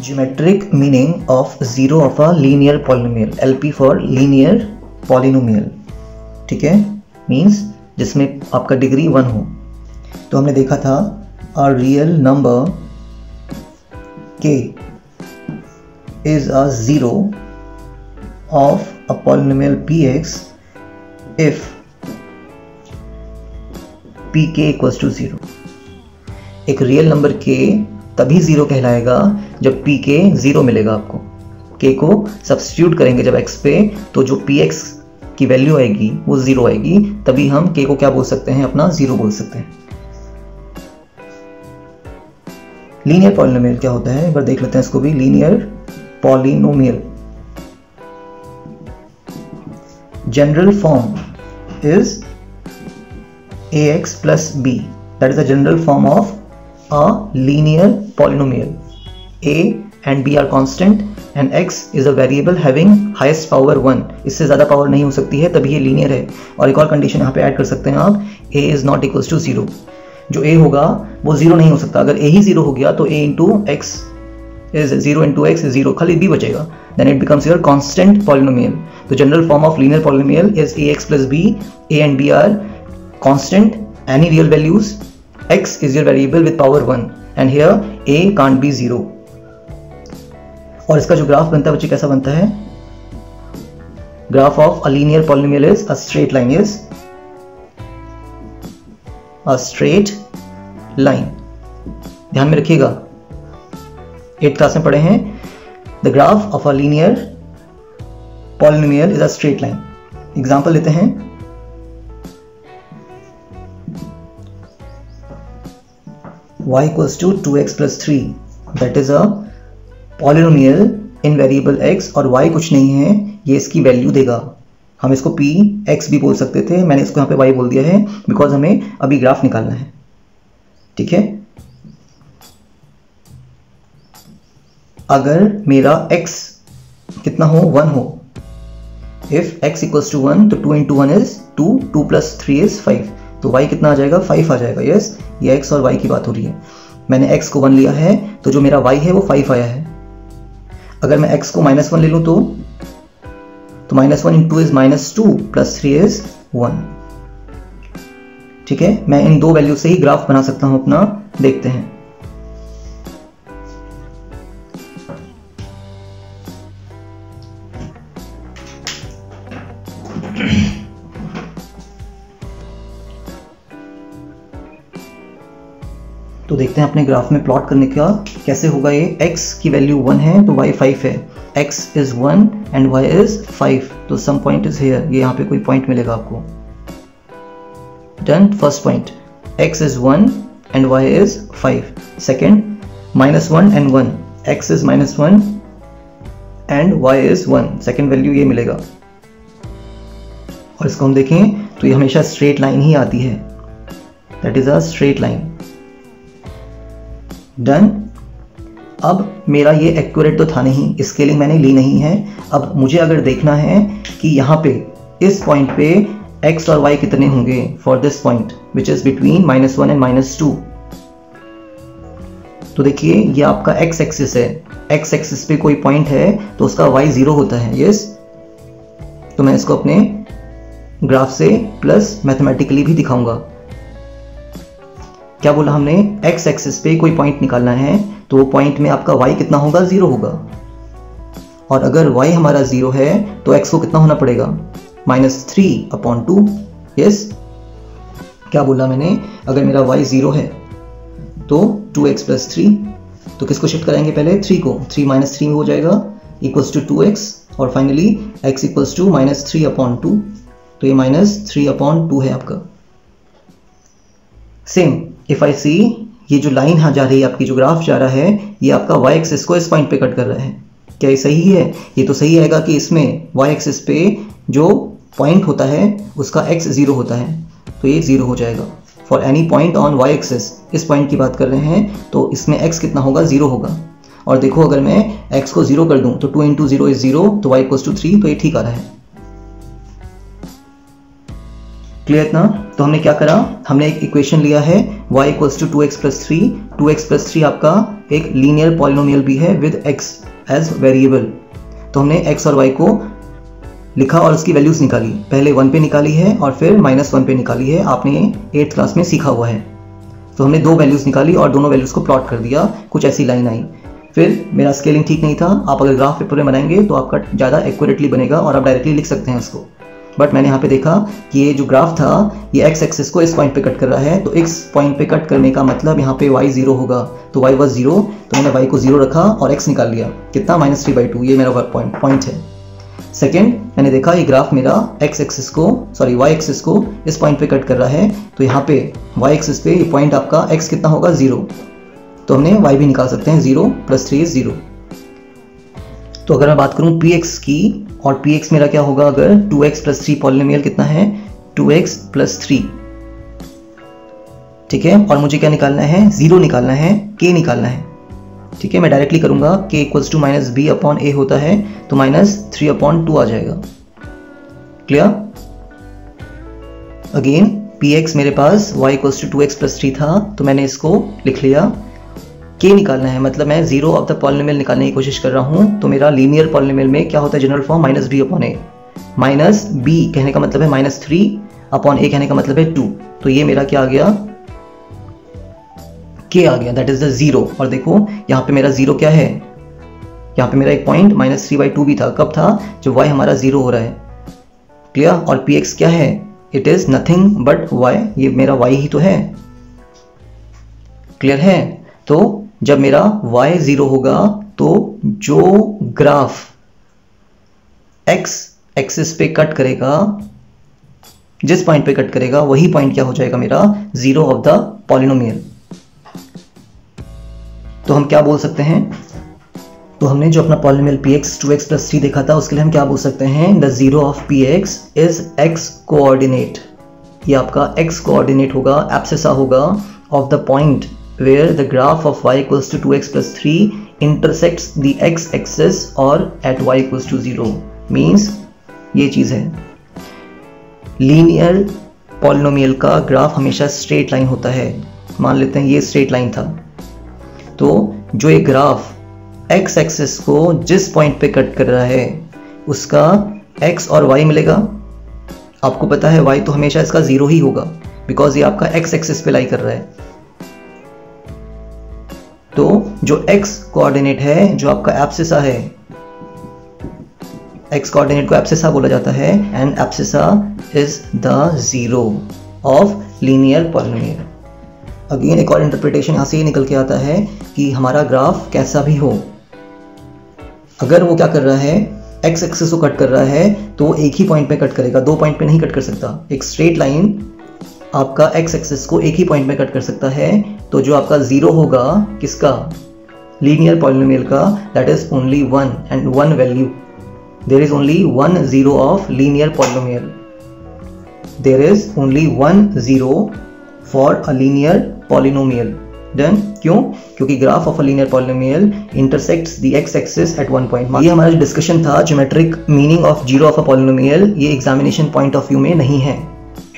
Geometric meaning of zero of a linear polynomial, LP for linear polynomial, ठीक है, means जिसमें आपका degree 1 हो। तो हमने देखा था a real number k is a zero of a polynomial px if pk equals to 0। एक रियल नंबर k तभी जीरो कहलाएगा जब p के जीरो मिलेगा। आपको k को सब्स्टिट्यूट करेंगे जब x पे, तो जो px की वैल्यू आएगी वो जीरो आएगी, तभी हम k को क्या बोल सकते हैं, अपना जीरो बोल सकते हैं। लीनियर पॉलिनोमियल क्या होता है, एक बार देख लेते हैं इसको भी। Linear polynomial general form is ax plus b, that is the general form of a linear polynomial. a and b are constant and x is a variable having highest power 1। इससे ज़्यादा पावर नहीं हो सकती है, तभी ये linear है। और एक और कंडीशन यहाँ पे ऐड कर सकते हैं आप, a is not equals to 0। जो a होगा वो 0 नहीं हो सकता। अगर a ही 0 हो गया तो a into x is 0 into x is 0, खाली b बचेगा, then it becomes your constant polynomial। The general form of linear polynomial is ax plus b, a and b are constant, any real values, x is your variable with power 1 and here a can't be 0। और इसका जो graph बनता है बच्चे कैसा बनता है, graph of a linear polynomial is a straight line, is a straight line. ध्यान में रखिएगा, 8th क्लास में पढ़े हैं, the graph of a linear polynomial is a straight line. Example लेते हैं, y equals to 2x plus 3, that is a polynomial in variable x, और y कुछ नहीं है, ये इसकी वैल्यू देगा। हम इसको p x भी बोल सकते थे, मैंने इसको यहाँ पे y बोल दिया है बिकॉज हमें अभी ग्राफ निकालना है, ठीक है। अगर मेरा x कितना हो, 1 हो, if x equals to 1 तो 2 into 1 is 2, 2 plus 3 is 5, तो y कितना आ जाएगा, 5 आ जाएगा। यस, ये x और y की बात हो रही है। मैंने x को 1 लिया है तो जो मेरा y है वो 5 आया है। अगर मैं x को -1 ले लूं तो -1 into 2 is -2 plus 3 is 1, ठीक है। मैं इन दो वैल्यू से ही ग्राफ बना सकता हूं अपना, देखते हैं। तो देखते हैं अपने ग्राफ में प्लॉट करने का कैसे होगा। ये x की वैल्यू 1 है तो y 5 है, x is 1 and y is 5, तो सम पॉइंट इज हियर, ये यहाँ पे कोई पॉइंट मिलेगा आपको। Done, first point x is 1 and y is 5, second -1 and 1, x is -1 and y is 1, second value ये मिलेगा। और इसको हम देखें तो ये हमेशा स्ट्रेट लाइन ही आती है, that is a straight line. Done. अब मेरा ये एक्यूरेट तो था नहीं, स्केलिंग मैंने ली नहीं है। अब मुझे अगर देखना है कि यहाँ पे इस पॉइंट पे x और y कितने होंगे for this point which is between -1 and -2, तो देखिए ये आपका x एक्सिस है, x एक्सिस पे कोई पॉइंट है तो उसका y 0 होता है। यस, तो मैं इसको अपने ग्राफ से प्लस मैथमेटिकली भी दिखाऊंगा। क्या बोला हमने, x एक्सिस पे कोई पॉइंट निकालना है तो वो पॉइंट में आपका y कितना होगा, 0 होगा। और अगर y हमारा 0 है तो x को कितना होना पड़ेगा, -3/2। यस, क्या बोला मैंने, अगर मेरा y 0 है तो 2x plus 3, तो किसको शिफ्ट कराएंगे पहले, 3 को, 3 - 3 हो जाएगा इक्वल्स टू 2x, और फाइनली x इक्वल्स टू -3/2, तो ये -3/2 है आपका। सेम इफ आई सी, ये जो लाइन यहाँ जा रही है आपकी, जो ग्राफ जा रहा है, ये आपका y एक्सिस को इस पॉइंट पे कट कर रहा है। क्या ये सही है, ये तो सही आएगा कि इसमें y एक्सिस पे जो पॉइंट होता है उसका x 0 होता है, तो ये 0 हो जाएगा for any point on y axis. इस पॉइंट की बात कर रहे हैं तो इसमें x कितना होगा, 0 होगा। और देखो अगर मैं x को 0 कर दूं तो 2 into 0 is 0, तो y equals to 3, तो ये ठीक आ रहा है। क्लियर इतना? तो हमने क्या करा, हमने एक इक्वेशन लिया है y equals to 2x plus 3। 2x plus 3 आपका एक लीनियर पॉलिनोमियल भी है विद x एज वेरिएबल। तो हमने x और y को लिखा और उसकी वैल्यूज निकाली, पहले 1 पे निकाली है और फिर -1 पे निकाली है, आपने 8th क्लास में सीखा हुआ है। तो हमने दो वैल्यूज निकाली और दोनों वैल्यूज को प्लॉट कर दिया, कुछ ऐसी लाइन आई। फिर मेरा स्केलिंग ठीक नहीं था, आप अगर ग्राफ पेपर में बनाएंगे तो आपका ज़्यादा एक्यूरेटली बनेगा और आप डायरेक्टली लिख सकते हैं उसको। बट मैंने यहाँ पे देखा कि ये जो ग्राफ था ये x एक्सिस को इस पॉइंट पे कट कर रहा है, तो इस पॉइंट पे कट करने का मतलब यहाँ पे y 0 होगा, तो y was 0, तो मैंने y को 0 रखा और x निकाल लिया, कितना -3/2, ये मेरा पॉइंट है। सेकेंड, मैंने देखा ये ग्राफ मेरा y एक्सिस को इस पॉइंट पे कट कर रहा है, तो यहाँ पे y एक्सिस पे ये पॉइंट आपका x कितना होगा 0, तो हमने y भी निकाल सकते हैं, 0 + 3 = 0। तो अगर मैं बात करूं px की, और px मेरा क्या होगा, अगर 2x + 3 पॉलिनोमियल कितना है 2x + 3, ठीक है, और मुझे क्या निकालना है, 0 निकालना है, k निकालना है, ठीक है। मैं डायरेक्टली करूंगा, k = -b/a होता है, तो -3/2 आ जाएगा। क्लियर? अगेन px मेरे पास y = 2x + 3 था, तो मैंने इसको लिख लिया। k निकालना है, मतलब मैं 0 ऑफ द पॉलिनोमियल निकालने की कोशिश कर रहा हूं, तो मेरा लीनियर पॉलिनोमियल में क्या होता है, जनरल फॉर्म -b/a। -b कहने का मतलब है -3/a कहने का मतलब है 2, तो ये मेरा क्या आ गया, k आ गया, दैट इज द 0। और देखो यहाँ पे मेरा 0 क्या है, यहाँ पे मेरा एक पॉइंट -3/2 भी था, कब था, जब y हमारा 0 हो रहा है। क्लियर? और px क्या है, it is nothing but y, ये मेरा y ही तो है। क्लियर है? तो जब मेरा y 0 होगा तो जो ग्राफ x एक्सिस पे कट करेगा, जिस पॉइंट पे कट करेगा वही पॉइंट क्या हो जाएगा, मेरा 0 ऑफ द पॉलिनोमियल। तो हम क्या बोल सकते हैं, तो हमने जो अपना पॉलिनोमियल px 2x + 3 देखा था, उसके लिए हम क्या बोल सकते हैं, the 0 of px is x coordinate. ये आपका x कोऑर्डिनेट होगा, एब्सिसा होगा of the point where the graph of y = 2x + 3 intersects the x axis or at y = 0, means ये चीज है। लीनियर पॉलिनोमियल का ग्राफ हमेशा स्ट्रेट लाइन होता है, मान लेते हैं ये स्ट्रेट लाइन था, तो जो ये ग्राफ x एक्सिस को जिस पॉइंट पे कट कर रहा है उसका x और y मिलेगा। आपको पता है y तो हमेशा इसका 0 ही होगा, बिकॉज ये आपका x एक्सिस पे लाई कर रहा है। तो जो x कोऑर्डिनेट है, जो आपका एब्सिसा है, x कोऑर्डिनेट को एब्सिसा बोला जाता है, and abscissa is the 0 of linear polynomial. Again एक और इंटरप्रिटेशन यहाँ से ये निकल के आता है कि हमारा ग्राफ कैसा भी हो, अगर वो क्या कर रहा है, x एक्सिस को कट कर रहा है, तो एक ही पॉइंट पे कट करेगा, दो पॉइंट पे नहीं कट कर सकता। एक स्ट्रेट लाइन आपका x एक्सिस को एक ही पॉइंट में कट कर सकता है, तो जो आपका 0 होगा किसका, लीनियर पॉलिनोमियल का, दैट इज ओनली 1 एंड 1 वैल्यू। There is only 1 0 of linear polynomial, there is only 1 0 for a linear polynomial. Done? क्यों? क्योंकि graph of a linear polynomial intersects the x axis at one point. ये हमारा जो discussion था, geometric meaning of 0 of a polynomial, ये examination point of view में नहीं है,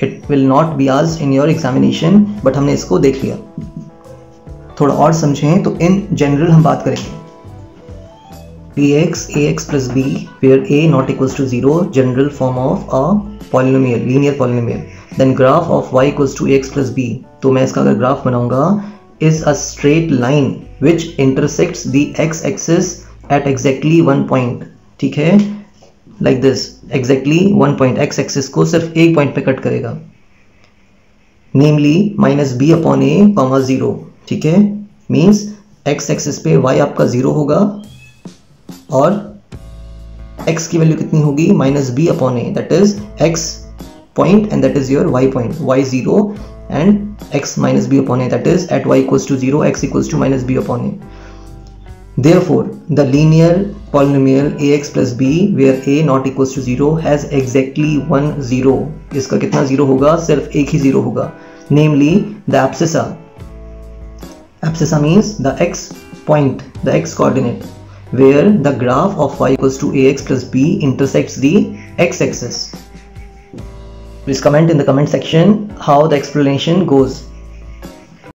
it will not be asked in your examination, but हमने इसको देख लिया। थोड़ा और समझें तो इन जनरल हम बात करेंगे, px ax + b where a not equals to 0, general form of a polynomial, linear polynomial, then graph of y = ax + b। तो मैं इसका अगर ग्राफ बनाऊंगा, is a straight line which intersects the x axis at exactly one point, ठीक है, like this, exactly one point, x axis को सिर्फ एक पॉइंट पे कट करेगा, namely -b/a, 0, ठीक है, मीन्स x एक्सिस पे y आपका 0 होगा और x की वैल्यू कितनी होगी, -b/a, that is x point and that is your y point, y 0 and x -b/a, that is at y = 0, x = -b/a. Therefore, the linear polynomial ax + b where a not equals to 0 has exactly 1 0. इसका कितना 0 होगा, सिर्फ एक ही 0 होगा, namely the abscissa. Abscissa means the x point, the x coordinate, where the graph of y = ax + b intersects the x axis. Please comment in the comment section how the explanation goes.